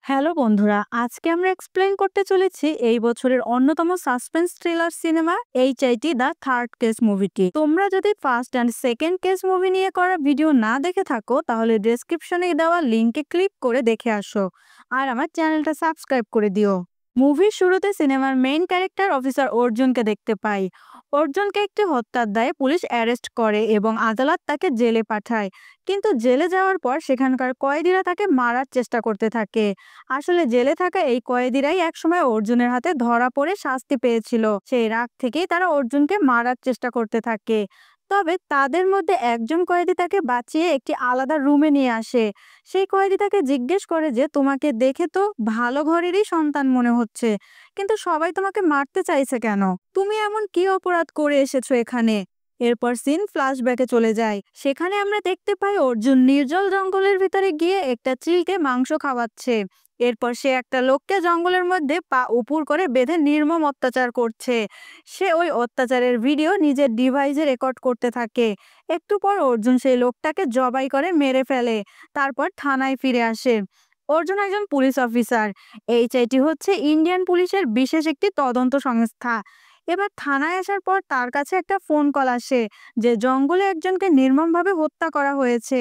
Hello বন্ধুরা, আজকে আমরা এক্সপ্লেইন করতে চলেছি এই বছরের অন্যতম suspense thriller cinema HIT the third case মুভিটি। তোমরা যদি first and second case movie নিয়ে করা ভিডিও না দেখে থাকো তাহলে ডেসক্রিপশনে দেওয়া লিঙ্কে ক্লিক করে দেখে আসো আর আমার চ্যানেলটা সাবস্ক্রাইব করে দিও। মুভির শুরুতে সিনেমার মেইন ক্যারেক্টার অফিসার অর্জুনকে দেখতে পাই। অর্জুনকে একটি হত্যার দায়ে পুলিশ অ্যারেস্ট করে এবং আদালত তাকে জেলে পাঠায়। কিন্তু জেলে যাওয়ার পর সেখানকার কয়েদিরা তাকে মারার চেষ্টা করতে থাকে। আসলে জেলে থাকা এই কয়েদিরাই একসময় অর্জুনের হাতে ধরা পড়ে শাস্তি পেয়েছিল। সেই রাগ থেকেই তারা অর্জুনকে মারার চেষ্টা করতে থাকে। তবে তাদের মধ্যে একজন কয়েদি তাকে বাঁচিয়ে একটি আলাদা রুমে নিয়ে আসে। সেই কয়েদি তাকে জিজ্ঞেস করে যে তোমাকে দেখে তো ভালো ঘরেরই সন্তান মনে হচ্ছে, কিন্তু সবাই তোমাকে মারতে চাইছে কেন? তুমি এমন কি অপরাধ করে এসেছো এখানে? এরপর সিন ফ্ল্যাশব্যাকে চলে যায়। সেখানে আমরা দেখতে পাই অর্জুন নির্জল জঙ্গলের ভিতরে গিয়ে একটা চিলকে মাংস খাওয়াচ্ছে। এরপর সে একটা লোককে জঙ্গলের মধ্যে পা উপুর করে বেঁধে নির্মম অত্যাচার করছে। সে ওই অত্যাচারের ভিডিও নিজের ডিভাইসে রেকর্ড করতে থাকে। একটু পর অর্জুন সেই লোকটাকে জবাই করে মেরে ফেলে। তারপর থানায় ফিরে আসে। অর্জুন একজন পুলিশ অফিসার। এইচআইটি হচ্ছে ইন্ডিয়ান পুলিশের বিশেষ একটি তদন্ত সংস্থা। এবার থানায় আসার পর তার কাছে একটা ফোন কল আসে যে জঙ্গলে একজনকে নির্মমভাবে হত্যা করা হয়েছে।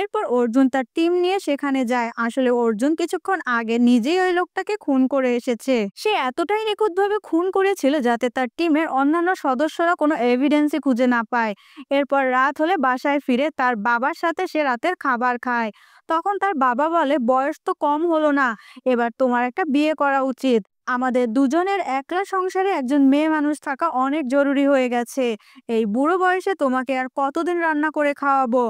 এরপর অর্জুন তার টিম নিয়ে সেখানে যায়। আসলে অর্জুন কিছুক্ষণ আগে নিজেই ওই লোকটাকে খুন করে এসেছে। সে এতটাই নিখুঁতভাবে খুন করেছিল যাতে তার টিমের অন্যান্য সদস্যরা কোনো এভিডেন্সই খুঁজে না পায়। এরপর রাত হলে বাসায় ফিরে তার বাবার সাথে সে রাতের খাবার খায়। তখন তার বাবা বলে, বয়স তো কম হলো না, এবার তোমার একটা বিয়ে করা উচিত। আমাদের দুজনের একলা সংসারে একজন মেয়ে মানুষ থাকা অনেক জরুরি হয়ে গেছে। এই বুড়ো বয়সে তোমাকে আর কতদিন রান্না করে খাওয়াবো?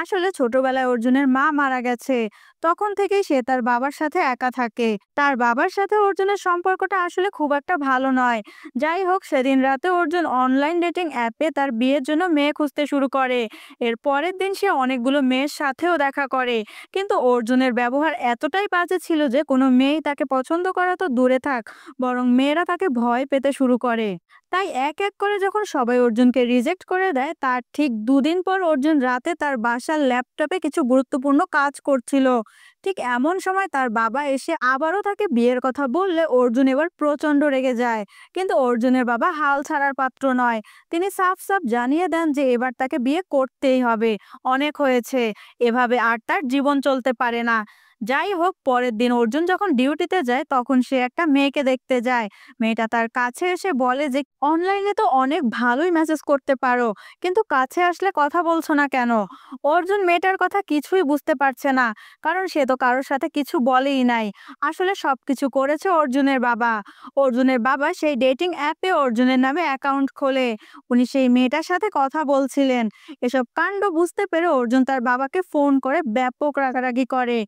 আসলে ছোটবেলায় অর্জুনের মা মারা গেছে। তখন থেকেই সে তার বাবার সাথে একা থাকে। তার বাবার সাথে অর্জুনের সম্পর্কটা আসলে খুব একটা ভালো নয়। যাই হোক, সেদিন রাতে অর্জুন অনলাইন ডেটিং অ্যাপে তার বিয়ের জন্য মেয়ে খুঁজতে শুরু করে। এর পরের দিন সে অনেকগুলো মেয়ের সাথেও দেখা করে। কিন্তু অর্জুনের ব্যবহার এতটাই বাজে ছিল যে কোনো মেয়েই তাকে পছন্দ করা তো দূরে থাক, বরং মেয়েরা তাকে ভয় পেতে শুরু করে। তাই এক এক করে যখন সবাই অর্জুনকে রিজেক্ট করে দেয়, তার ঠিক দুদিন পর অর্জুন রাতে তার বাসার ল্যাপটপে কিছু গুরুত্বপূর্ণ কাজ করছিল। ঠিক এমন সময় তার বাবা এসে আবারও তাকে বিয়ের কথা বললে অর্জুন এবার প্রচন্ড রেগে যায়। কিন্তু অর্জুনের বাবা হাল ছাড়ার পাত্র নয়। তিনি সাফ সাফ জানিয়ে দেন যে এবার তাকে বিয়ে করতেই হবে, অনেক হয়েছে, এভাবে আর তার জীবন চলতে পারে না। যাই হোক, পরের দিন অর্জুন যখন ডিউটিতে যায় তখন সে একটা মেয়েকে দেখতে যায়। মেয়েটা তার কাছে এসে বলে যে অনলাইনে তো অনেক ভালোই মেসেজ করতে পারো, কিন্তু কাছে আসলে কথা বলছো না কেন? অর্জুন মেয়েটার কথা কিছুই বুঝতে পারছে না, কারণ সে তো কারোর সাথে কিছু বলেই নাই। আসলে সবকিছু করেছে অর্জুনের বাবা। অর্জুনের বাবা সেই ডেটিং অ্যাপে অর্জুনের নামে অ্যাকাউন্ট খোলে। উনি সেই মেয়েটার সাথে কথা বলছিলেন। এসব কাণ্ড বুঝতে পেরে অর্জুন তার বাবাকে ফোন করে ব্যাপক রাগারাগি করে।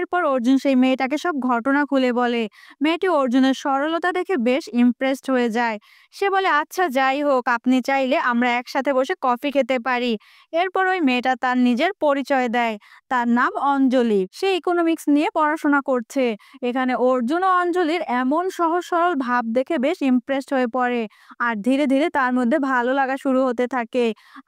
এরপর অর্জুন সেই মেয়েটাকে সব ঘটনা খুলে বলে। মেয়েটি অর্জুনের সরলতা দেখে বেশ ইমপ্রেসড হয়ে যায়। সে বলে, আচ্ছা যাই হোক, আপনি চাইলে আমরা একসাথে বসে কফি খেতে পারি। এরপর ওই মেয়েটা তার নিজের পরিচয় দেয়। তার নাম অঞ্জলি। সে ইকোনমিক্স নিয়ে পড়াশোনা করছে। এখানে অর্জুন ও অঞ্জলির এমন সহজ সরল ভাব দেখে বেশ ইমপ্রেসড হয়ে পড়ে। আর ধীরে ধীরে তার মধ্যে ভালো লাগা শুরু হতে থাকে।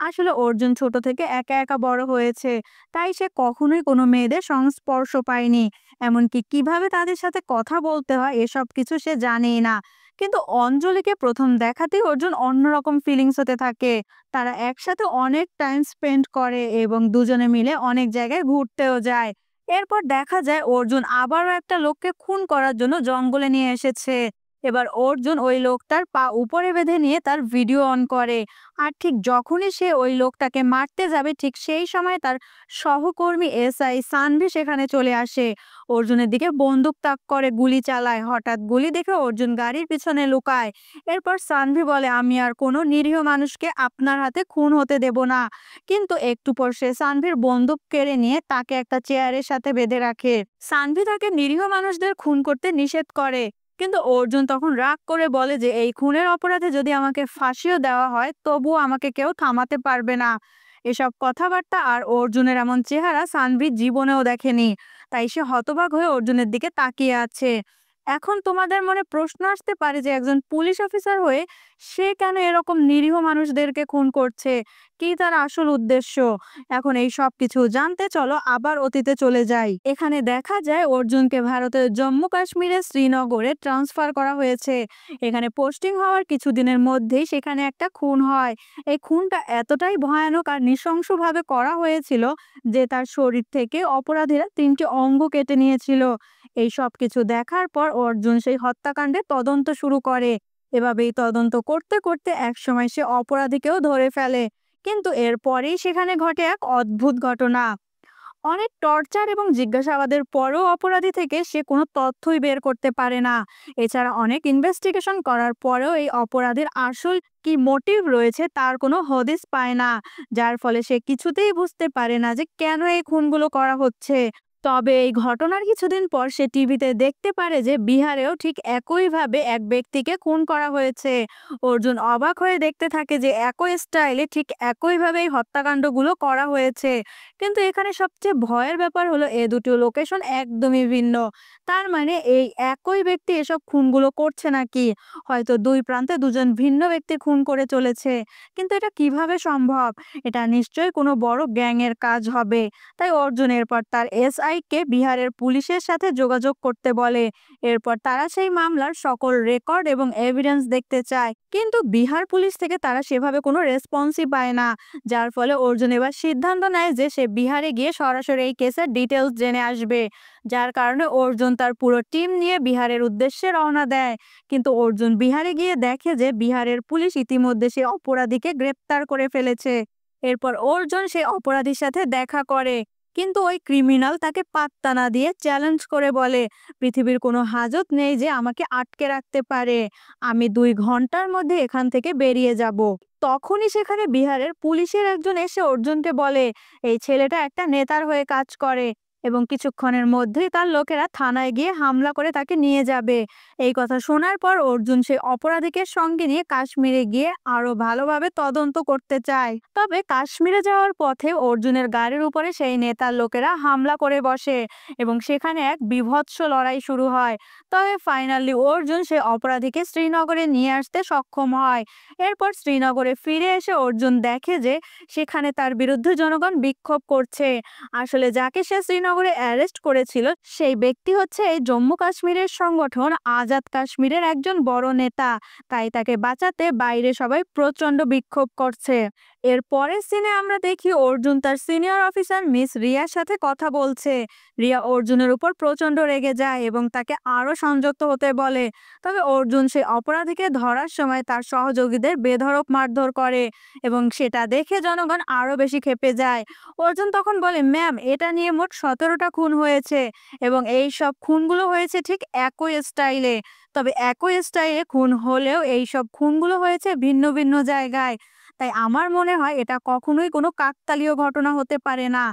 আসলে অর্জুন ছোট থেকে একা একা বড় হয়েছে, তাই সে কখনোই কোনো মেয়েদের সংস্পর্শ পায়নি। এমনকি কিভাবে তাদের সাথে কথা বলতে হয় এসব কিছু সে জানেই না। কিন্তু অঞ্জলিকে প্রথম দেখাতেই অর্জুন অন্যরকম ফিলিংস হতে থাকে। তারা একসাথে অনেক টাইম স্পেন্ড করে এবং দুজনে মিলে অনেক জায়গায় ঘুরতেও যায়। এরপর দেখা যায় অর্জুন আবারও একটা লোককে খুন করার জন্য জঙ্গলে নিয়ে এসেছে। এবার অর্জুন ওই লোকটার পা উপরে বেঁধে নিয়ে তার ভিডিও অন করে। আর ঠিক যখনই সে ওই লোকটাকে মারতে যাবে ঠিক সেই সময় তার সহকর্মী এসআই সানভি সেখানে চলে আসে। অর্জুনের দিকে বন্দুক তাক করে গুলি চালায়। হঠাৎ গুলি দেখে অর্জুন গাড়ির পিছনে লুকায়। এরপর সানভি বলে, আমি আর কোনো নিরীহ মানুষকে আপনার হাতে খুন হতে দেব না। কিন্তু একটু পর সে সানভির বন্দুক কেড়ে নিয়ে তাকে একটা চেয়ারের সাথে বেঁধে রাখে। সানভি তাকে নিরীহ মানুষদের খুন করতে নিষেধ করে। কিন্তু অর্জুন তখন রাগ করে বলে যে এই খুনের অপরাধে যদি আমাকে ফাঁসিও দেওয়া হয় তবুও আমাকে কেউ থামাতে পারবে না। এসব কথাবার্তা আর অর্জুনের এমন চেহারা সানভি জীবনেও দেখেনি। তাই সে হতবাক হয়ে অর্জুনের দিকে তাকিয়ে আছে। এখন তোমাদের মনে প্রশ্ন আসতে পারে যে একজন পুলিশ অফিসার হয়ে সে কেন এরকম নিরীহ মানুষদেরকে খুন করছে, কি তার আসল উদ্দেশ্য। এখন এই সব কিছু জানতে চলো আবার অতীতে চলে যাই। এখানে দেখা যায় অর্জুনকে ভারতের জম্মু কাশ্মীরের শ্রীনগরে ট্রান্সফার করা হয়েছে। এখানে পোস্টিং হওয়ার কিছুদিনের মধ্যেই সেখানে একটা খুন হয়। এই খুনটা এতটাই ভয়ানক আর নৃশংসভাবে করা হয়েছিল যে তার শরীর থেকে অপরাধীরা 3টি অঙ্গ কেটে নিয়েছিল। এই সব কিছু দেখার পর অর্জুন সেই হত্যাকাণ্ডের তদন্ত শুরু করে। এভাবেই তদন্ত করতে করতে একসময় সে অপরাধীকেও ধরে ফেলে। কিন্তু এরপরেই সেখানে ঘটে এক অদ্ভুত ঘটনা। অনেক টর্চার এবং জিজ্ঞাসাবাদের পরও অপরাধী থেকে সে কোনো তথ্যই বের করতে পারে না। এছাড়া অনেক ইনভেস্টিগেশন করার পরেও এই অপরাধীর আসল কি মোটিভ রয়েছে তার কোনো হদিস পায় না, যার ফলে সে কিছুতেই বুঝতে পারে না যে কেন এই খুনগুলো করা হচ্ছে। তবে এই ঘটনার কিছুদিন পর সে টিভিতে দেখতে পারে যে বিহারেও ঠিক একইভাবে এক ব্যক্তিকে খুন করা হয়েছে। অর্জুন অবাক হয়ে দেখতে থাকে যে একই স্টাইলে ঠিক একইভাবে এই হত্যাকাণ্ডগুলো করা হয়েছে। কিন্তু এখানে সবচেয়ে ভয়ের ব্যাপার হলো এ দুটো লোকেশন একদমই ভিন্ন। তার মানে এই একই ব্যক্তি এসব খুনগুলো করছে নাকি, হয়তো দুই প্রান্তে দুজন ভিন্ন ব্যক্তি খুন করে চলেছে। কিন্তু এটা কিভাবে সম্ভব? এটা নিশ্চয়ই কোনো বড় গ্যাংয়ের কাজ হবে। তাই অর্জুন এরপর তার এসআই কে বিহারের পুলিশের সাথে যোগাযোগ করতে বলে। এরপর তারা সেই মামলার সকল রেকর্ড এবং এভিডেন্স দেখতে চায়, কিন্তু বিহার পুলিশ থেকে তারা সেভাবে কোনো রেসপন্সই পায় না। যার ফলে অর্জুন এবার সিদ্ধান্ত নেয় যে সে বিহারে গিয়ে সরাসরি এই কেসের ডিটেলস জেনে আসবে। যার কারণে অর্জুন তার পুরো টিম নিয়ে বিহারের উদ্দেশ্যে রওনা দেয়। কিন্তু অর্জুন বিহারে গিয়ে দেখে যে বিহারের পুলিশ ইতিমধ্যে সে অপরাধীকে গ্রেপ্তার করে ফেলেছে। এরপর অর্জুন সেই অপরাধীর সাথে দেখা করে, কিন্তু ওই ক্রিমিনাল তাকে পাত্তা না দিয়ে চ্যালেঞ্জ করে বলে, পৃথিবীর কোনো হাজত নেই যে আমাকে আটকে রাখতে পারে, আমি 2 ঘন্টার মধ্যে এখান থেকে বেরিয়ে যাব। তখনই সেখানে বিহারের পুলিশের একজন এসে অর্জুনকে বলে এই ছেলেটা একটা নেতার হয়ে কাজ করে এবং কিছুক্ষণের মধ্যেই তার লোকেরা থানায় গিয়ে হামলা করে তাকে নিয়ে যাবে। এই কথা শোনার পর অর্জুন সেই অপরাধীকে সঙ্গে নিয়ে কাশ্মীরে গিয়ে আরো ভালোভাবে তদন্ত করতে চায়। তবে কাশ্মীরে যাওয়ার পথে অর্জুনের গাড়ির উপরে সেই নেতার লোকেরা হামলা করে বসে এবং সেখানে এক বীভৎস লড়াই শুরু হয়। তবে ফাইনালি অর্জুন সেই অপরাধীকে শ্রীনগরে নিয়ে আসতে সক্ষম হয়। এরপর শ্রীনগরে ফিরে এসে অর্জুন দেখে যে সেখানে তার বিরুদ্ধে জনগণ বিক্ষোভ করছে। আসলে যাকে সে শ্রীনগরে অ্যারেস্ট করেছিল সেই ব্যক্তি হচ্ছে এই জম্মু কাশ্মীরের সংগঠন আজাদ কাশ্মীরের একজন বড় নেতা। তাই তাকে বাঁচাতে বাইরে সবাই প্রচন্ড বিক্ষোভ করছে। এর পরের সিনে আমরা দেখি অর্জুন তার সিনিয়র অফিসার মিস রিয়ার সাথে কথা বলছে। রিয়া অর্জুনের উপর প্রচন্ড রেগে যায় এবং তাকে আরো সংযত হতে বলে। তবে অর্জুন সেই অপরাধীকে ধরার সময় তার সহযোগীদের বেধড়ক মারধর করে এবং সেটা দেখে জনগণ আরো বেশি ক্ষেপে যায়। অর্জুন তখন বলে, ম্যাম, এটা নিয়ে মোট 17টা খুন হয়েছে এবং এই সব খুনগুলো হয়েছে ঠিক একই স্টাইলে। তবে একই স্টাইলে খুন হলেও এই সব খুনগুলো হয়েছে ভিন্ন ভিন্ন জায়গায়। তাই আমার মনে হয় এটা কখনোই কোনো কাকতালীয় ঘটনা হতে পারে না।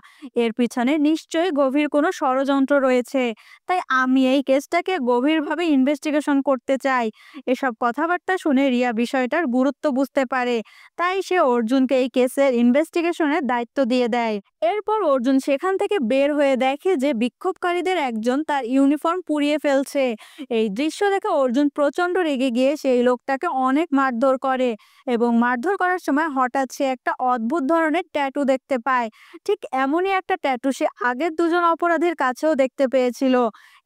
এর পিছনে নিশ্চয়ই গভীর কোনো ষড়যন্ত্র রয়েছে। তাই আমি এই কেসটাকে গভীরভাবে ইনভেস্টিগেশন করতে চাই। এসব কথাবার্তা শুনে রিয়া বিষয়টার গুরুত্ব বুঝতে পারে। তাই সে অর্জুনকে এই কেসের ইনভেস্টিগেশনের দায়িত্ব দিয়ে দেয়। এরপর অর্জুন সেখান থেকে বের হয়ে দেখে যে বিক্ষোভকারীদের একজন তার ইউনিফর্ম পুড়িয়ে ফেলছে। এই দৃশ্য দেখে অর্জুন প্রচন্ড রেগে গিয়ে সেই লোকটাকে অনেক মারধর করে এবং মারধর করার সময় হঠাৎ সে একটা অদ্ভুত ধরনের ট্যাটু দেখতে পায়। ঠিক এমনই একটা ট্যাটু সে আগের দুজন অপরাধীর কাছেও দেখতে পেয়েছিল।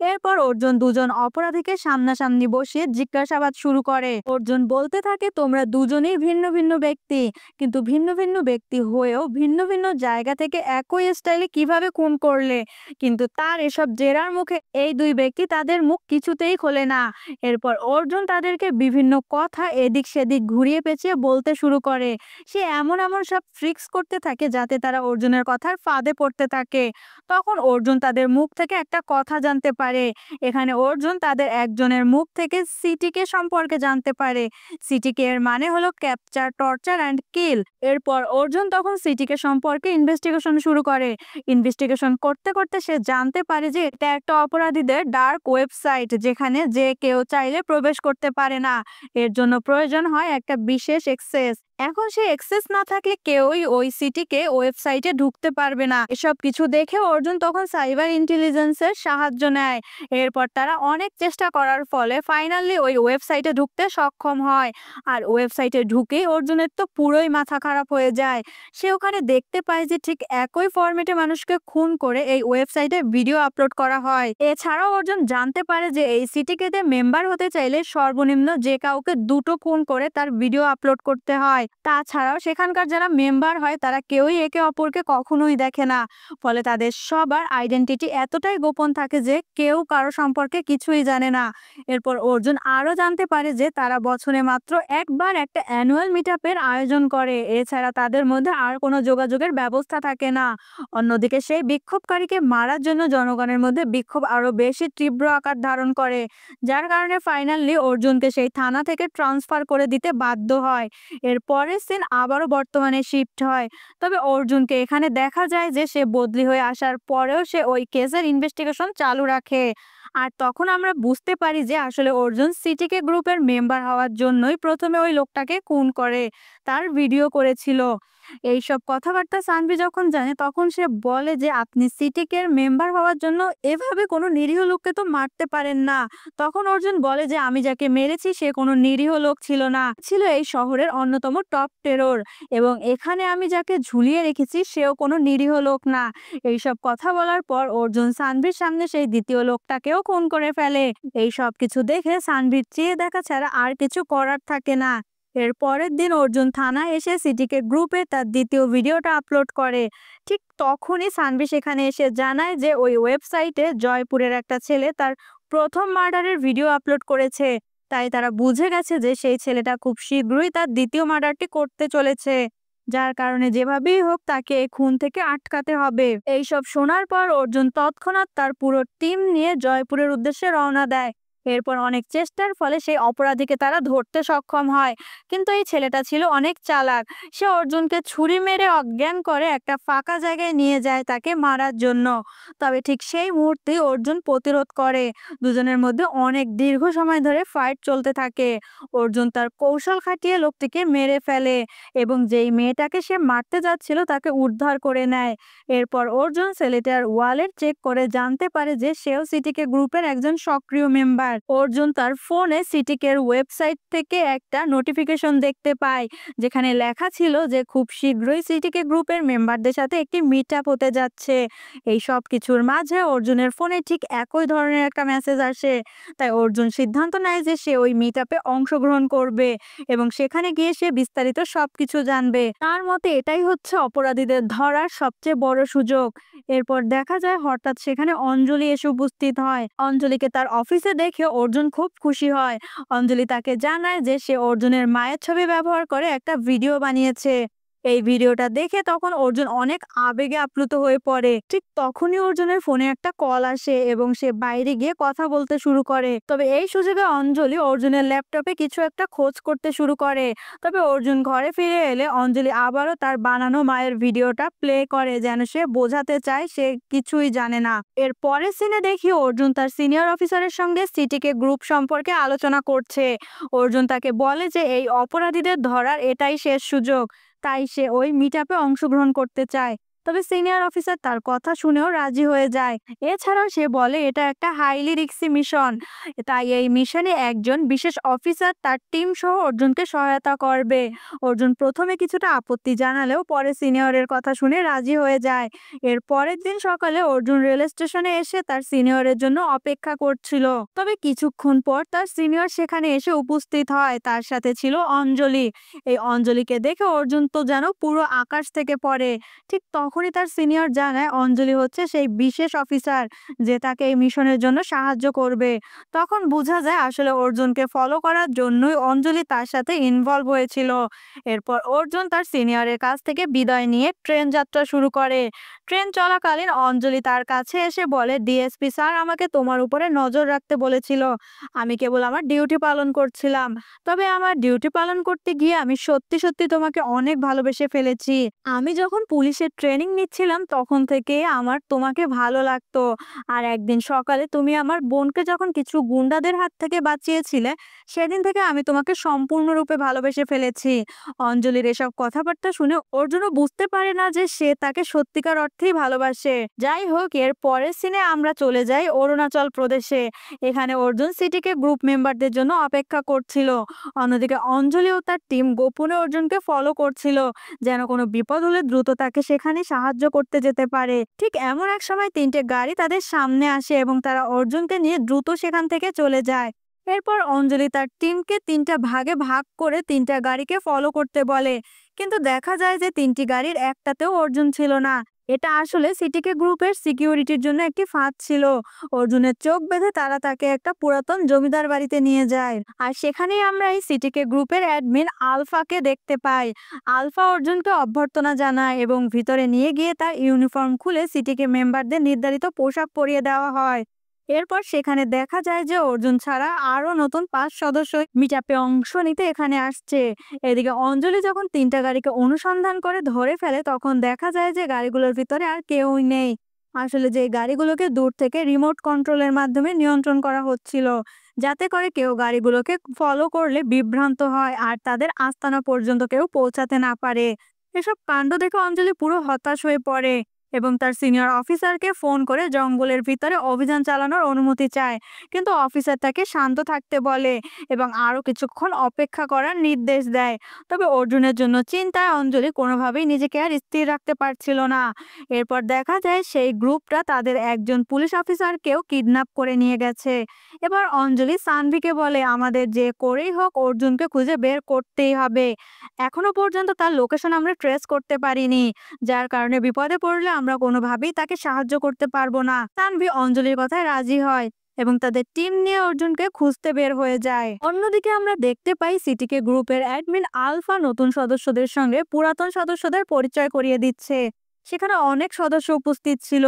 এরপর অর্জুন দুজন অপরাধীকে সামনাসামনি বসিয়ে জিজ্ঞাসাবাদ শুরু করে। অর্জুন বলতে থাকে, তোমরা দুজনেই ভিন্ন ভিন্ন ব্যক্তি, কিন্তু ভিন্ন ভিন্ন ব্যক্তি হয়েও ভিন্ন ভিন্ন জায়গা থেকে একই স্টাইলে কিভাবে খুন করলে? কিন্তু তার এসব জেরার মুখে এই দুই ব্যক্তি তাদের মুখ কিছুতেই খোলে না। এরপর অর্জুন তাদেরকে বিভিন্ন কথা এদিক সেদিক ঘুরিয়ে পেঁচিয়ে বলতে শুরু করে। সে এমন এমন সব ট্রিক্স করতে থাকে যাতে তারা অর্জুনের কথার ফাঁদে পড়তে থাকে। তখন অর্জুন তাদের মুখ থেকে একটা কথা জানতে পারে। এখানে অর্জুন তাদের একজনের মুখ থেকে সিটিকে সম্পর্কে জানতে পারে। সিটিকে এর মানে হলো ক্যাপচার, টর্চার অ্যান্ড কিল। এরপর অর্জুন তখন সিটিকে সম্পর্কে ইনভেস্টিগেশন শুরু করে। ইনভেস্টিগেশন করতে করতে সে জানতে পারে যে এটা একটা অপরাধীদের ডার্ক ওয়েবসাইট, যেখানে যে কেউ চাইলে প্রবেশ করতে পারে না। এর জন্য প্রয়োজন হয় একটা বিশেষ অ্যাক্সেস। এখন তখন সে অ্যাক্সেস না থাকলে কেউই ওই সিটিকে ওয়েবসাইটে ঢুকতে পারবে না। এসব কিছু দেখে অর্জুন তখন সাইবার ইন্টেলিজেন্সের সাহায্য নেয়। এরপর তারা অনেক চেষ্টা করার ফলে ফাইনালি ওই ওয়েবসাইটে ঢুকতে সক্ষম হয়। আর ওয়েবসাইটে ঢুকেই অর্জুনের তো পুরোই মাথা খারাপ হয়ে যায়। সে ওখানে দেখতে পায় যে ঠিক একই ফরম্যাটে মানুষকে খুন করে এই ওয়েবসাইটে ভিডিও আপলোড করা হয়। এছাড়াও অর্জুন জানতে পারে যে এই সিটিকেতে মেম্বার হতে চাইলে সর্বনিম্ন যে কাউকে 2টো খুন করে তার ভিডিও আপলোড করতে হয়। তাছাড়াও সেখানকার যারা মেম্বার হয় তারা কেউই একে অপরকে কখনোই দেখে না। ফলে তাদের সবার আইডেন্টিটি এতটাই গোপন থাকে যে কেউ কারো সম্পর্কে কিছুই জানে না। এরপর অর্জুন আরো জানতে পারে যে তারা বছরে মাত্র একবার একটা অ্যানুয়াল মিটআপের আয়োজন করে। এছাড়া তাদের মধ্যে আর কোনো যোগাযোগের ব্যবস্থা থাকে না। অন্যদিকে সেই বিক্ষোভকারীকে মারার জন্য জনগণের মধ্যে বিক্ষোভ আরো বেশি তীব্র আকার ধারণ করে, যার কারণে ফাইনালি অর্জুনকে সেই থানা থেকে ট্রান্সফার করে দিতে বাধ্য হয়। এর পরের সিন আবারও বর্তমানে শিফট হয়। তবে অর্জুনকে এখানে দেখা যায় যে সে বদলি হয়ে আসার পরেও সে ওই কেসের ইনভেস্টিগেশন চালু রাখে। আর তখন আমরা বুঝতে পারি যে আসলে অর্জুন সিটিকে গ্রুপের মেম্বার হওয়ার জন্যই প্রথমে ওই লোকটাকে খুন করে তার ভিডিও করেছিল। এইসব কথাবার্তা সানভি যখন জানে তখন সে বলে যে আপনি সিটিকের মেম্বার হওয়ার জন্য এভাবে কোনো নিরীহ লোককে তো মারতে পারেন না। তখন অর্জুন বলে যে আমি যাকে মেরেছি সে কোনো নিরীহ লোক ছিল না, ছিল এই শহরের অন্যতম টপ টেরর, এবং এখানে আমি যাকে ঝুলিয়ে রেখেছি সেও কোনো নিরীহ লোক না। এইসব কথা বলার পর অর্জুন সানভির সামনে সেই দ্বিতীয় লোকটাকেও খুন করে ফেলে। এই সব কিছু দেখে সানভির চেয়ে দেখা ছাড়া আর কিছু করার থাকে না। এর পরের দিন অর্জুন থানায় এসে সিটিকে গ্রুপে তার দ্বিতীয় ভিডিওটা আপলোড করে। ঠিক তখনই সানভি সেখানে এসে জানায় যে ওই ওয়েবসাইটে জয়পুরের একটা ছেলে তার প্রথম মার্ডারের ভিডিও আপলোড করেছে। তাই তারা বুঝে গেছে যে সেই ছেলেটা খুব শীঘ্রই তার দ্বিতীয় মার্ডারটি করতে চলেছে, যার কারণে যেভাবেই হোক তাকে এই খুন থেকে আটকাতে হবে। এইসব শোনার পর অর্জুন তৎক্ষণাৎ তার পুরো টিম নিয়ে জয়পুরের উদ্দেশ্যে রওনা দেয়। এরপর অনেক চেষ্টার ফলে সেই অপরাধীকে তারা ধরতে সক্ষম হয়। কিন্তু এই ছেলেটা ছিল অনেক চালাক। সে অর্জুনকে ছুরি মেরে অজ্ঞান করে একটা ফাঁকা জায়গায় নিয়ে যায় তাকে মারার জন্য। তবে ঠিক সেই মুহূর্তেই অর্জুন প্রতিরোধ করে। দুজনের মধ্যে অনেক দীর্ঘ সময় ধরে ফাইট চলতে থাকে। অর্জুন তার কৌশল খাটিয়ে লোকটিকে মেরে ফেলে এবং যেই মেয়েটাকে সে মারতে যাচ্ছিল তাকে উদ্ধার করে নেয়। এরপর অর্জুন ছেলেটার ওয়ালেট চেক করে জানতে পারে যে সেও সিটিকে গ্রুপের একজন সক্রিয় মেম্বার। অর্জুন তার ফোনে সিটিকের ওয়েবসাইট থেকে একটা নোটিফিকেশন দেখতে পায় যেখানে লেখা ছিল যে খুব শীঘ্রই সিটিকে গ্রুপের মেম্বারদের সাথে একটি মিটআপ হতে যাচ্ছে। এই সব কিছুর মাঝে অর্জুনের ফোনে ঠিক একই ধরনের একটা মেসেজ আসে। তাই অর্জুন সিদ্ধান্ত নেয় যে সে ওই মিটআপে অংশগ্রহণ করবে এবং সেখানে গিয়ে সে বিস্তারিত সবকিছু জানবে। তার মতে এটাই হচ্ছে অপরাধীদের ধরার সবচেয়ে বড় সুযোগ। এরপর দেখা যায় হঠাৎ সেখানে অঞ্জলি এসে উপস্থিত হয়। অঞ্জলিকে তার অফিসে দেখে অর্জুন খুব খুশি হয়। অঞ্জলি তাকে জানায় যে সে অর্জুনের মায়ের ছবি ব্যবহার করে একটা ভিডিও বানিয়েছে। এই ভিডিওটা দেখে তখন অর্জুন অনেক আবেগে আপ্লুত হয়ে পড়ে। ঠিক তখনই অর্জুনের ফোনে একটা কল আসে এবং সে বাইরে গিয়ে কথা বলতে শুরু করে। তবে এই সুযোগে অঞ্জলি অর্জুনের ল্যাপটপে কিছু একটা খোঁজ করতে শুরু করে। তবে অর্জুন ঘরে ফিরে এলে অঞ্জলি আবারও তার বানানো মায়ের ভিডিওটা প্লে করে, যেন সে বোঝাতে চায় সে কিছুই জানে না। এর পরের সিনে দেখি অর্জুন তার সিনিয়র অফিসারের সঙ্গে সিটিকে গ্রুপ সম্পর্কে আলোচনা করছে। অর্জুন তাকে বলে যে এই অপরাধীদের ধরার এটাই শেষ সুযোগ, তাই সে ওই মিটআপে অংশগ্রহণ করতে চায়। তবে সিনিয়র অফিসার তার কথা শুনেও রাজি হয়ে যায়। এছাড়াও সে বলে এটা একটা হাইলি রিস্কি মিশন, তাই এই মিশনে একজন বিশেষ অফিসার তার টিম সহ অর্জুনকে সহায়তা করবে। অর্জুন প্রথমে কিছুটা আপত্তি জানালেও পরে সিনিয়রের কথা শুনে রাজি হয়ে যায়। এর পরের দিন সকালে অর্জুন রেল স্টেশনে এসে তার সিনিয়রের জন্য অপেক্ষা করছিল। তবে কিছুক্ষণ পর তার সিনিয়র সেখানে এসে উপস্থিত হয়। তার সাথে ছিল অঞ্জলি। এই অঞ্জলিকে দেখে অর্জুন তো যেন পুরো আকাশ থেকে পড়ে। ঠিক তখনই তার সিনিয়র জানায় অঞ্জলি হচ্ছে সেই বিশেষ অফিসার যে তাকে এই মিশনের জন্য সাহায্য করবে। তখন বোঝা যায় আসলে অর্জুনকে ফলো করার জন্যই অঞ্জলি তার সাথে ইনভলভ হয়েছিল। এরপর অর্জুন তার সিনিয়রের কাছ থেকে বিদায় নিয়ে ট্রেন যাত্রা শুরু করে। ট্রেন চলাকালীন অঞ্জলি তার কাছে এসে বলে, ডিএসপি স্যার আমাকে তোমার উপরে নজর রাখতে বলেছিল, আমি কেবল আমার ডিউটি পালন করছিলাম। তবে আমার ডিউটি পালন করতে গিয়ে আমি সত্যি সত্যি তোমাকে অনেক ভালোবেসে ফেলেছি। আমি যখন পুলিশের ট্রেনিং ট্রেনিং নিচ্ছিলাম তখন থেকে আমার তোমাকে ভালো লাগতো। আর একদিন সকালে তুমি আমার বোনকে যখন কিছু গুন্ডাদের হাত থেকে বাঁচিয়েছিলে, সেদিন থেকে আমি তোমাকে সম্পূর্ণরূপে ভালোবেসে ফেলেছি। অঞ্জলির এসব কথাবার্তা শুনে অর্জুন বুঝতে পারে না যে সে তাকে সত্যিকার অর্থেই ভালোবাসে। যাই হোক, এর পরের সিনে আমরা চলে যাই অরুণাচল প্রদেশে। এখানে অর্জুন সিটিকে গ্রুপ মেম্বারদের জন্য অপেক্ষা করছিল। অন্যদিকে অঞ্জলি ও তার টিম গোপনে অর্জুনকে ফলো করছিল, যেন কোনো বিপদ হলে দ্রুত তাকে সেখানে সাহায্য করতে যেতে পারে। ঠিক এমন এক সময় তিনটে গাড়ি তাদের সামনে আসে এবং তারা অর্জুনকে নিয়ে দ্রুত সেখান থেকে চলে যায়। এরপর অঞ্জলি তার টিমকে তিনটা ভাগে ভাগ করে তিনটা গাড়িকে ফলো করতে বলে, কিন্তু দেখা যায় যে তিনটি গাড়ির একটাতেও অর্জুন ছিল না। এটা আসলে সিটিকে গ্রুপের সিকিউরিটির জন্য একটি ফাঁদ ছিল। অর্জুনের চোখ বেঁধে তারা তাকে একটা পুরাতন জমিদার বাড়িতে নিয়ে যায়, আর সেখানেই আমরা এই সিটিকে গ্রুপের অ্যাডমিন আলফাকে দেখতে পাই। আলফা অর্জুনকে অভ্যর্থনা জানায় এবং ভিতরে নিয়ে গিয়ে তার ইউনিফর্ম খুলে সিটিকে মেম্বারদের নির্ধারিত পোশাক পরিয়ে দেওয়া হয়। এরপর সেখানে দেখা যায় যে অর্জুন ছাড়া আরো নতুন 5 সদস্য মিটআপে অংশ নিতে এখানে আসছে। এদিকে অঞ্জলি যখন তিনটা গাড়িকে অনুসন্ধান করে ধরে ফেলে, তখন দেখা যায় যে গাড়িগুলোর ভিতরে আর কেউই নেই। আসলে যে গাড়িগুলোকে দূর থেকে রিমোট কন্ট্রোলের মাধ্যমে নিয়ন্ত্রণ করা হচ্ছিল, যাতে করে কেউ গাড়িগুলোকে ফলো করলে বিভ্রান্ত হয় আর তাদের আস্তানা পর্যন্ত কেউ পৌঁছাতে না পারে। এসব কাণ্ড দেখে অঞ্জলি পুরো হতাশ হয়ে পড়ে এবং তার সিনিয়র অফিসারকে ফোন করে জঙ্গলের ভিতরে অভিযান চালানোর অনুমতি চায়, কিন্তু অফিসার তাকে শান্ত থাকতে বলে এবং আরো কিছুক্ষণ অপেক্ষা করার নির্দেশ দেয়। তবে অর্জুনের জন্য চিন্তায় অঞ্জলি কোনোভাবেই নিজেকে আর স্থির রাখতে পারছিল না। এরপর দেখা যায় সেই গ্রুপটা তাদের একজন পুলিশ অফিসারকেও কিডন্যাপ করে নিয়ে গেছে। এবার অঞ্জলি সানভিকে বলে, আমাদের যে করেই হোক অর্জুনকে খুঁজে বের করতেই হবে। এখনো পর্যন্ত তার লোকেশন আমরা ট্রেস করতে পারিনি, যার কারণে বিপদে পড়লে আমরা কোনোভাবেই তাকে সাহায্য করতে পারবো না। তানভি অঞ্জলির কথায় রাজি হয় এবং তাদের টিম নিয়ে অর্জুনকে খুঁজতে বের হয়ে যায়। অন্যদিকে আমরা দেখতে পাই সিটিকে গ্রুপের অ্যাডমিন আলফা নতুন সদস্যদের সঙ্গে পুরাতন সদস্যদের পরিচয় করিয়ে দিচ্ছে। সেখানে অনেক সদস্য উপস্থিত ছিল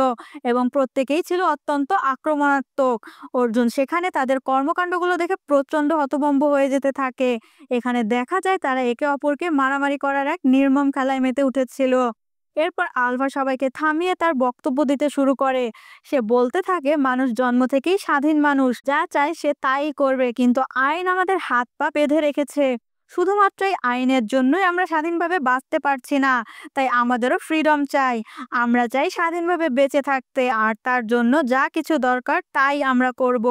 এবং প্রত্যেকেই ছিল অত্যন্ত আক্রমণাত্মক। অর্জুন সেখানে তাদের কর্মকাণ্ডগুলো দেখে প্রচন্ড হতভম্ব হয়ে যেতে থাকে। এখানে দেখা যায় তারা একে অপরকে মারামারি করার এক নির্মম খেলায় মেতে উঠেছিল। এরপর আলভা সবাইকে থামিয়ে তার বক্তব্য দিতে শুরু করে। সে বলতে থাকে, মানুষ জন্ম থেকেই স্বাধীন, মানুষ যা চায় সে তাই করবে, কিন্তু আইন আমাদের হাত পা বেঁধে রেখেছে। শুধুমাত্র এই আইনের জন্যই আমরা স্বাধীনভাবে বাঁচতে পারছি না, তাই আমাদেরও ফ্রিডম চাই। আমরা চাই স্বাধীনভাবে বেঁচে থাকতে, আর তার জন্য যা কিছু দরকার তাই আমরা করব।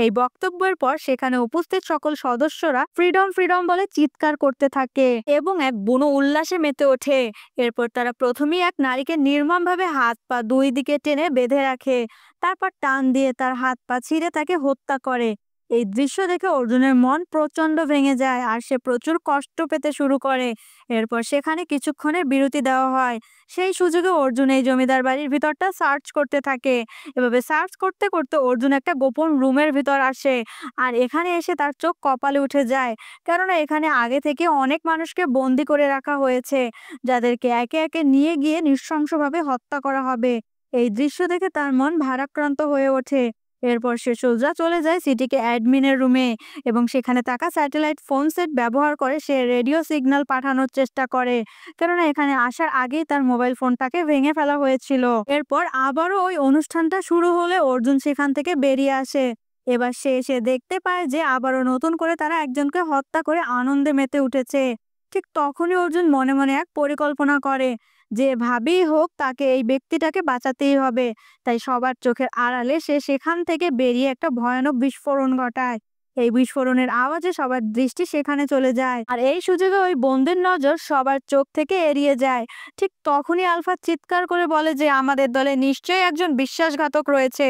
এই বক্তব্যের পর সেখানে উপস্থিত সকল সদস্যরা ফ্রিডম ফ্রিডম বলে চিৎকার করতে থাকে এবং এক বুনো উল্লাসে মেতে ওঠে। এরপর তারা প্রথমেই এক নারীকে নির্মমভাবে হাত পা দুই দিকে টেনে বেঁধে রাখে, তারপর টান দিয়ে তার হাত পা ছিঁড়ে তাকে হত্যা করে। এই দৃশ্য দেখে অর্জুনের মন প্রচন্ড ভেঙে যায় আর সে প্রচুর কষ্ট পেতে শুরু করে। এরপর সেখানে কিছুক্ষণের বিরতি দেওয়া হয়। সেই সুযোগে অর্জুন এই জমিদার বাড়ির ভিতরটা সার্চ করতে থাকে। এভাবে সার্চ করতে করতে অর্জুন একটা গোপন রুমের ভিতর আসে, আর এখানে এসে তার চোখ কপালে উঠে যায়, কেননা এখানে আগে থেকে অনেক মানুষকে বন্দি করে রাখা হয়েছে, যাদেরকে একে একে নিয়ে গিয়ে নৃশংসভাবে হত্যা করা হবে। এই দৃশ্য দেখে তার মন ভারাক্রান্ত হয়ে ওঠে। এরপর সে সোজা চলে যায় সিটিকে অ্যাডমিনের রুমে এবং সেখানে থাকা স্যাটেলাইট ফোন সেট ব্যবহার করে সে রেডিও সিগন্যাল পাঠানোর চেষ্টা করে, কেননা এখানে আসার আগেই তার মোবাইল ফোনটাকে ভেঙে ফেলা হয়েছিল। এরপর আবারও ওই অনুষ্ঠানটা শুরু হলে অর্জুন সেখান থেকে বেরিয়ে আসে। এবার সে এসে দেখতে পায় যে আবারও নতুন করে তারা একজনকে হত্যা করে আনন্দে মেতে উঠেছে। ঠিক তখনই অর্জুন মনে মনে এক পরিকল্পনা করে, যেভাবেই হোক তাকে এই ব্যক্তিটাকে বাঁচাতেই হবে। তাই সবার চোখের আড়ালে সে সেখান থেকে বেরিয়ে একটা ভয়ানক বিস্ফোরণ ঘটায়। এই বিস্ফোরণের আওয়াজে সবার দৃষ্টি সেখানে চলে যায়, আর এই সুযোগে ওই বন্দির নজর সবার চোখ থেকে এড়িয়ে যায়। ঠিক তখনই আলফা চিৎকার করে বলে যে আমাদের দলে নিশ্চয়ই একজন বিশ্বাসঘাতক রয়েছে,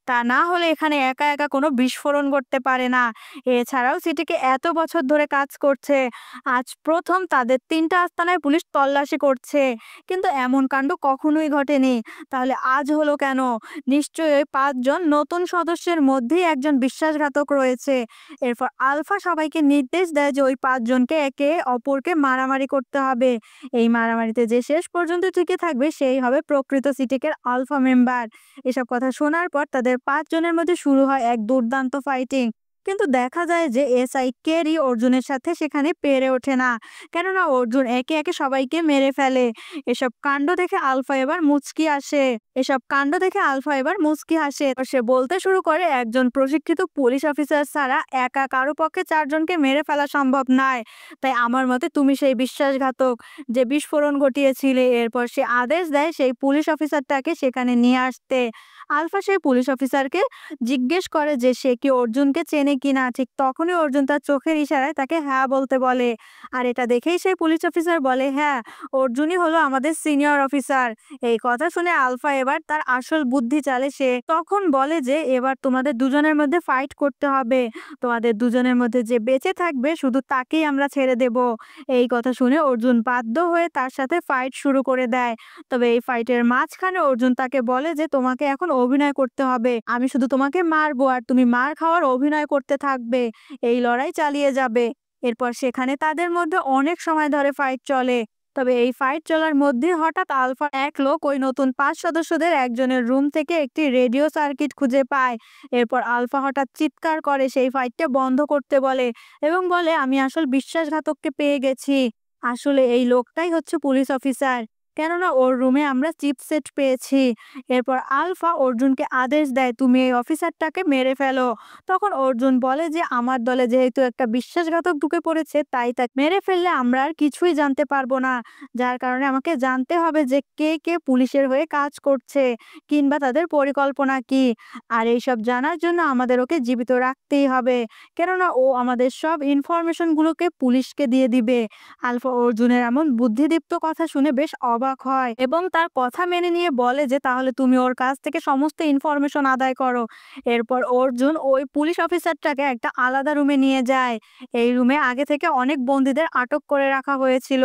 তা না হলে এখানে একা একা কোনো বিস্ফোরণ ঘটতে পারে না। এছাড়াও সিটিকে এত বছর ধরে কাজ করছে, আজ প্রথম তাদের তিনটা আস্তানায় পুলিশ তল্লাশি করছে, কিন্তু এমন কাণ্ড কখনোই ঘটেনি। তাহলে আজ হলো কেন? নিশ্চয়ই ওই 5 জন নতুন সদস্যের মধ্যেই একজন বিশ্বাসঘাতক রয়েছে। এরপর আলফা সবাইকে নির্দেশ দেয় যে ওই 5 জনকে একে অপরকে মারামারি করতে হবে। এই মারামারিতে যে শেষ পর্যন্ত টিকে থাকবে সেই হবে প্রকৃত সিটিকের আলফা মেম্বার। এসব কথা শোনার পর তাদের 5 জনের মধ্যে শুরু হয় এক দুর্দান্ত ফাইটিং। কিন্তু দেখা যায় যে এসআই কেরি অর্জুনের সাথে সেখানে পেরে ওঠে না, কেননা অর্জুন একে একে সবাইকে মেরে ফেলে। এসব কাণ্ড দেখে আলফা এবার মুচকি আসে এসব কাণ্ড দেখে আলফা এবার মুচকি হাসে। সে বলতে শুরু করে, একজন প্রশিক্ষিত পুলিশ অফিসার ছাড়া একা কারো পক্ষে 4 জনকে মেরে ফেলা সম্ভব নয়। তাই আমার মতে তুমি সেই বিশ্বাসঘাতক যে বিস্ফোরণ ঘটিয়েছিলে। এরপর সে আদেশ দেয় সেই পুলিশ অফিসারটাকে সেখানে নিয়ে আসতে। আলফা সেই পুলিশ অফিসারকে জিজ্ঞেস করে যে সে কি অর্জুনকে চেনে কিনা। ঠিক তখনই অর্জুন তার চোখের ইশারায় তাকে হ্যাঁ বলতে বলে। আর এটা দেখেই সেই পুলিশ অফিসার বলে, হ্যাঁ, অর্জুনই হলো আমাদের সিনিয়র অফিসার। এই কথা শুনে আলফা এবার তার আসল বুদ্ধি চালে। সে তখন বলে যে এবার তোমাদের দুজনের মধ্যে ফাইট করতে হবে। তোমাদের দুজনের মধ্যে যে বেঁচে থাকবে শুধু তাকেই আমরা ছেড়ে দেব। এই কথা শুনে অর্জুন বাধ্য হয়ে তার সাথে ফাইট শুরু করে দেয়। তবে এই ফাইটের মাঝখানে অর্জুন তাকে বলে যে তোমাকে এখন অভিনয় করতে হবে। আমি শুধু তোমাকে মারবো আর তুমি মার খাওয়ার অভিনয় করতে থাকবে। এই লড়াই চালিয়ে যাবে। এরপর সেখানে তাদের মধ্যে অনেক সময় ধরে ফাইট চলে। তবে এই ফাইট চলার মধ্যে হঠাৎ আলফা এক লোক ওই নতুন 5 সদস্যদের একজনের রুম থেকে একটি রেডিও সার্কিট খুঁজে পায়। এরপর আলফা হঠাৎ চিৎকার করে সেই ফাইটটা বন্ধ করতে বলে এবং বলে, আমি আসল বিশ্বাসঘাতককে পেয়ে গেছি। আসলে এই লোকটাই হচ্ছে পুলিশ অফিসার, কেননা ওর রুমে আমরা চিপসেট পেয়েছি। এরপর আলফা অর্জুনকে আদেশ দেয়, তুমি এই অফিসারটাকে মেরে ফেলো। তখন অর্জুন বলে যে আমার দলে যেহেতু একটা বিশ্বাসঘাতক ঢুকে পড়েছে, তাই তাকে মেরে ফেললে আমরা আর কিছুই জানতে পারবো না। যার কারণে আমাকে জানতে হবে যে কে কে পুলিশের হয়ে কাজ করছে কিংবা তাদের পরিকল্পনা কি। আর এইসব জানার জন্য আমাদের ওকে জীবিত রাখতেই হবে, কেননা ও আমাদের সব ইনফরমেশনগুলোকে পুলিশকে দিয়ে দিবে। আলফা অর্জুনের এমন বুদ্ধিদীপ্ত কথা শুনে বেশ অবাক হয় এবং তার কথা মেনে নিয়ে বলে যে তাহলে তুমি ওর কাছ থেকে সমস্ত ইনফরমেশন আদায় করো। এরপর অর্জুন ওই পুলিশ অফিসারটাকে একটা আলাদা রুমে নিয়ে যায়। এই রুমে আগে থেকে অনেক বন্দীদের আটক করে রাখা হয়েছিল।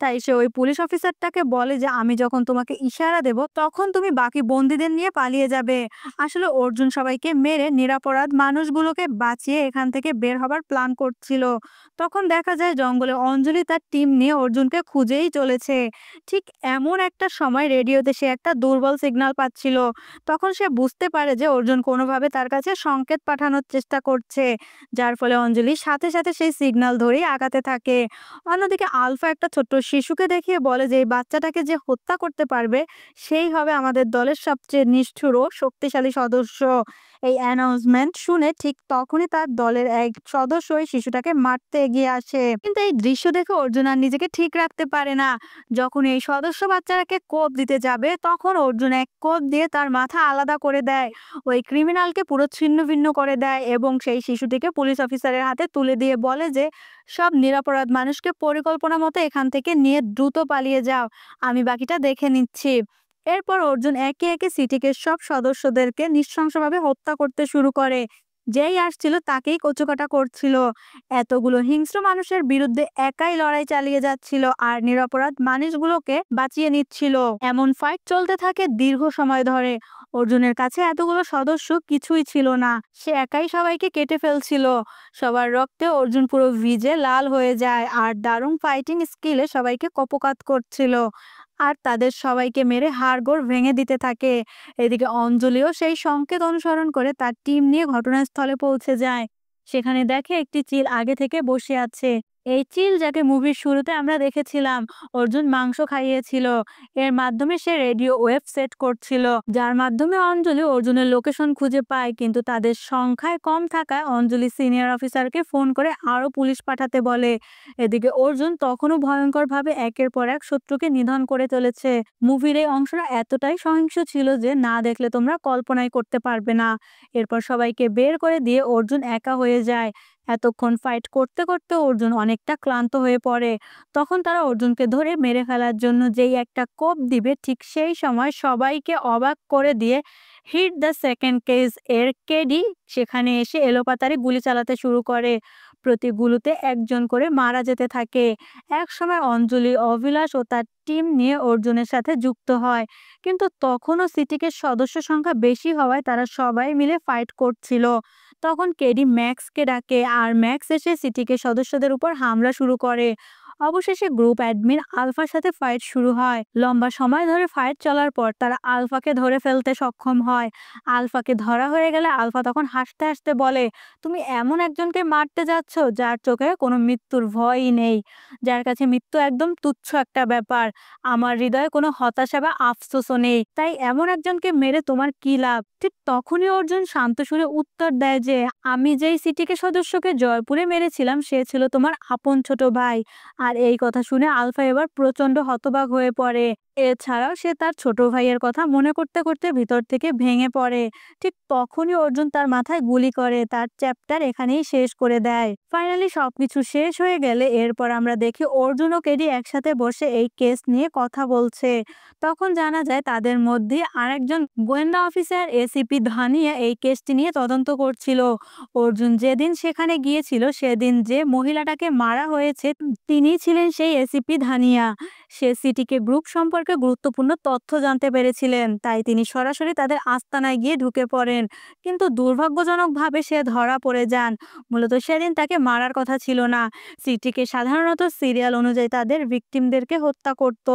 তাই সে ওই পুলিশ অফিসারটাকে বলে যে আমি যখন তোমাকে ইশারা দেব তখন তুমি বাকি বন্দীদের নিয়ে পালিয়ে যাবে। আসলে অর্জুন সবাইকে মেরে নিরপরাধ মানুষগুলোকে বাঁচিয়ে এখান থেকে বের হবার প্ল্যান করছিল। তখন দেখা যায় জঙ্গলে অঞ্জলি তার টিম নিয়ে অর্জুনকে খুঁজেই চলেছে। ঠিক এমন একটা সময় রেডিওতে সে একটা দুর্বল সিগন্যাল পাচ্ছিল। তখন সে বুঝতে পারে যে অর্জুন কোনোভাবে তার কাছে সংকেত পাঠানোর চেষ্টা করছে, যার ফলে অঞ্জলি সাথে সাথে সেই সিগন্যাল ধরেই আগাতে থাকে। অন্যদিকে আলফা একটা ছোট্ট শিশুকে দেখিয়ে বলে যে এই বাচ্চাটাকে যে হত্যা করতে পারবে সেই হবে আমাদের দলের সবচেয়ে নিষ্ঠুর ও শক্তিশালী সদস্য। এই অ্যানাউন্সমেন্ট শুনে ঠিক তখনই তার দলের এক সদস্য ওই শিশুটাকে মারতে এগিয়ে আসে। কিন্তু এই দৃশ্য দেখে অর্জুন আর নিজেকে ঠিক রাখতে পারে না। যখন এই সদস্য বাচ্চাটাকে কোপ দিতে যাবে তখন অর্জুন এক কোপ দিয়ে তার মাথা আলাদা করে দেয়। ওই ক্রিমিনালকে পুরো ছিন্ন ভিন্ন করে দেয় এবং সেই শিশুটিকে পুলিশ অফিসারের হাতে তুলে দিয়ে বলে যে সব নিরপরাধ মানুষকে পরিকল্পনা মতো এখান থেকে নিয়ে দ্রুত পালিয়ে যাও, আমি বাকিটা দেখে নিচ্ছি। এরপর অর্জুন একে একে সিটিকের সব সদস্যদেরকে নৃশংসভাবে হত্যা করতে শুরু করে। যেই আসছিল তাকেই কচুকাটা করছিল। এতগুলো হিংস্র মানুষের বিরুদ্ধে একাই লড়াই চালিয়ে যাচ্ছিল আর নিরপরাধ মানুষগুলোকে বাঁচিয়ে নিচ্ছিল। এমন ফাইট চলতে থাকে দীর্ঘ সময় ধরে। অর্জুনের কাছে এতগুলো সদস্য কিছুই ছিল না, সে একাই সবাইকে কেটে ফেলছিল। সবার রক্তে অর্জুন পুরো ভিজে লাল হয়ে যায় আর দারুণ ফাইটিং স্কিলে সবাইকে কপোকাত করছিল আর তাদের সবাইকে মেরে হাড়গোড় ভেঙে দিতে থাকে। এদিকে অঞ্জলিও সেই সংকেত অনুসরণ করে তার টিম নিয়ে ঘটনাস্থলে পৌঁছে যায়। সেখানে দেখে একটি চিল আগে থেকে বসে আছে। এই চিল যাকে মুভির শুরুতে আমরা দেখেছিলাম অর্জুন মাংস খাইয়েছিল, এর মাধ্যমে সে রেডিও ওয়েভ সেট করছিল, যার মাধ্যমে অঞ্জলি অর্জুনের লোকেশন খুঁজে পায়। কিন্তু তাদের সংখ্যায় কম থাকায় অঞ্জলি সিনিয়র অফিসারকে ফোন করে আরো পুলিশ পাঠাতে বলে। এদিকে অর্জুন তখনও ভয়ঙ্করভাবে একের পর এক শত্রুকে নিধন করে চলেছে। মুভির এই অংশটা এতটাই সহিংস ছিল যে না দেখলে তোমরা কল্পনাই করতে পারবে না। এরপর সবাইকে বের করে দিয়ে অর্জুন একা হয়ে যায়। এতক্ষণ ফাইট করতে করতে অর্জুন অনেকটা ক্লান্ত হয়ে পড়ে। তখন তারা অর্জুনকে ধরে মেরে ফেলার জন্য যেই একটা কোপ দিবে ঠিক সেই সময় সবাইকে অবাক করে দিয়ে হিট দ্য সেকেন্ড কেস এর কেডি সেখানে এসে এলোপাতাড়ি গুলি চালাতে শুরু করে। প্রতি গুলিতে একজন করে মারা যেতে থাকে। এক সময় অঞ্জলি, অভিলাষ ও তার টিম নিয়ে অর্জুনের সাথে যুক্ত হয়, কিন্তু তখনও সিটিকের সদস্য সংখ্যা বেশি হওয়ায় তারা সবাই মিলে ফাইট করছিল। তখন কেডি ম্যাক্সকে ডাকে আর ম্যাক্স এসে সিটিকে সদস্যদের উপর হামলা শুরু করে। অবশেষে গ্রুপ অ্যাডমিন আলফার সাথে ফাইট শুরু হয়। লম্বা সময় ধরে ফাইট চলার পর তারা আলফাকে ধরে ফেলতে সক্ষম হয়। আলফাকে ধরা হয়ে গেলে আলফা তখন হাসতে হাসতে বলে, তুমি এমন একজনকে মারতে যাচ্ছ যার চোখে কোনো মৃত্যুর ভয়ই নেই, যার কাছে মৃত্যু একদম তুচ্ছ একটা ব্যাপার। আমার হৃদয়ে কোনো হতাশা বা আফসোসও নেই, তাই এমন একজনকে মেরে তোমার কি লাভ? ঠিক তখনই অর্জুন শান্ত সুরে উত্তর দেয় যে, আমি যেই সিটিকে সদস্যকে জয়পুরে মেরেছিলাম সে ছিল তোমার আপন ছোট ভাই। আর এই কথা শুনে আলফা এবার প্রচন্ড হতবাক হয়ে পড়ে। এছাড়াও সে তার ছোট ভাইয়ের কথা মনে করতে করতে ভিতর থেকে ভেঙে পড়ে। ঠিক তখনই অর্জুন তার মাথায় গুলি করে তার চ্যাপ্টার এখানেই শেষ করে দেয়। ফাইনালি সবকিছু শেষ হয়ে গেলে এরপর আমরা দেখি অর্জুন ও কেডি একসাথে বসে এই কেস নিয়ে কথা বলছে। তখন জানা যায় তাদের মধ্যে আরেকজন গোয়েন্দা অফিসার এসিপি ধানিয়া এই কেসটি নিয়ে তদন্ত করছিল। অর্জুন যেদিন সেখানে গিয়েছিল সেদিন যে মহিলাটাকে মারা হয়েছে তিনি ছিলেন সেই এসিপি ধানিয়া। সে সিটিকে গ্রুপ সম্পর্কে গুরুত্বপূর্ণ তথ্য জানতে পেরেছিলেন, তাই তিনি সরাসরি তাদের আস্তানায় গিয়ে ঢুকে পড়েন। কিন্তু দুর্ভাগ্যজনকভাবে সে ধরা পড়ে যান। মূলত সেদিন তাকে মারার কথা ছিল না। সিটিকে সাধারণত সিরিয়াল অনুযায়ী তাদের ভিকটিমদেরকে হত্যা করত,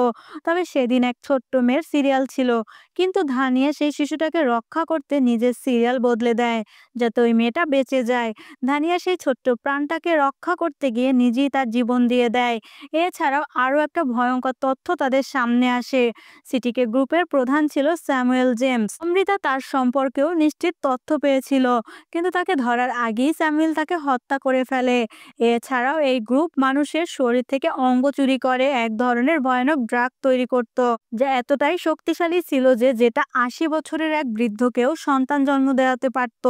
তবে সেদিন এক ছোট্ট মেয়ের সিরিয়াল ছিল। কিন্তু ধানিয়া সেই শিশুটাকে রক্ষা করতে নিজের সিরিয়াল বদলে দেয় যাতে ওই মেয়েটা বেঁচে যায়। ধানিয়া সেই ছোট্ট প্রাণটাকে রক্ষা করতে গিয়ে নিজেই তার জীবন দিয়ে দেয়। এছাড়াও আরও একটা ভয়ঙ্কর তথ্য তাদের সামনে আসে। সিটিকে গ্রুপের প্রধান ছিল স্যামুয়েল জেমস। অমৃতা তার সম্পর্কেও নিশ্চিত তথ্য পেয়েছিল, কিন্তু তাকে ধরার আগেই স্যামুয়েল তাকে হত্যা করে ফেলে। এছাড়াও এই গ্রুপ মানুষের শরীর থেকে অঙ্গ চুরি করে এক ধরনের ভয়ানক ড্রাগ তৈরি করত, যা এতটাই শক্তিশালী ছিল যে যেটা ৮০ বছরের এক বৃদ্ধকেও সন্তান জন্ম দেওয়াতে পারত।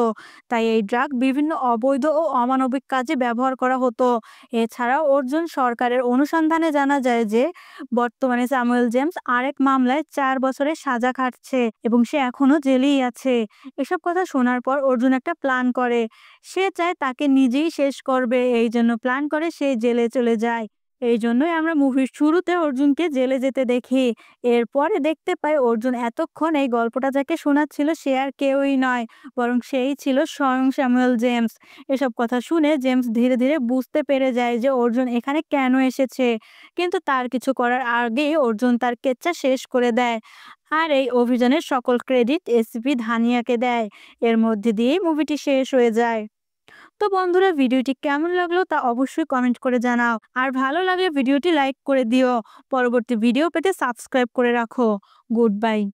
তাই এই ড্রাগ বিভিন্ন অবৈধ ও অমানবিক কাজে ব্যবহার করা হতো। এছাড়াও অর্জুন সরকারের অনুসন্ধানে জানা যায় যে বর্তমানে স্যামুয়েল জেমস আরেক মামলায় ৪ বছরের সাজা খাটছে এবং সে এখনো জেলেই আছে। এসব কথা শোনার পর অর্জুন একটা প্ল্যান করে। সে চায় তাকে নিজেই শেষ করবে, এই জন্য প্ল্যান করে সে জেলে চলে যায়। এই জন্যই আমরা মুভির শুরুতে অর্জুনকে জেলে যেতে দেখি। এরপরে দেখতে পাই অর্জুন এতক্ষণ এই গল্পটা যাকে শোনাচ্ছিল সে আর কেউই নয়, বরং সেই ছিল স্বয়ং স্যামুয়েল জেমস। এসব কথা শুনে জেমস ধীরে ধীরে বুঝতে পেরে যায় যে অর্জুন এখানে কেন এসেছে, কিন্তু তার কিছু করার আগেই অর্জুন তার কেচ্ছা শেষ করে দেয়। আর এই অভিযানের সকল ক্রেডিট এসিপি ধানিয়াকে দেয়। এর মধ্যে দিয়েই মুভিটি শেষ হয়ে যায়। তো বন্ধুরা, ভিডিওটি কেমন লাগলো তা অবশ্যই কমেন্ট করে জানাও। আর ভালো লাগলে ভিডিওটি লাইক করে দিও। পরবর্তী ভিডিও পেতে সাবস্ক্রাইব করে রাখো। Good bye.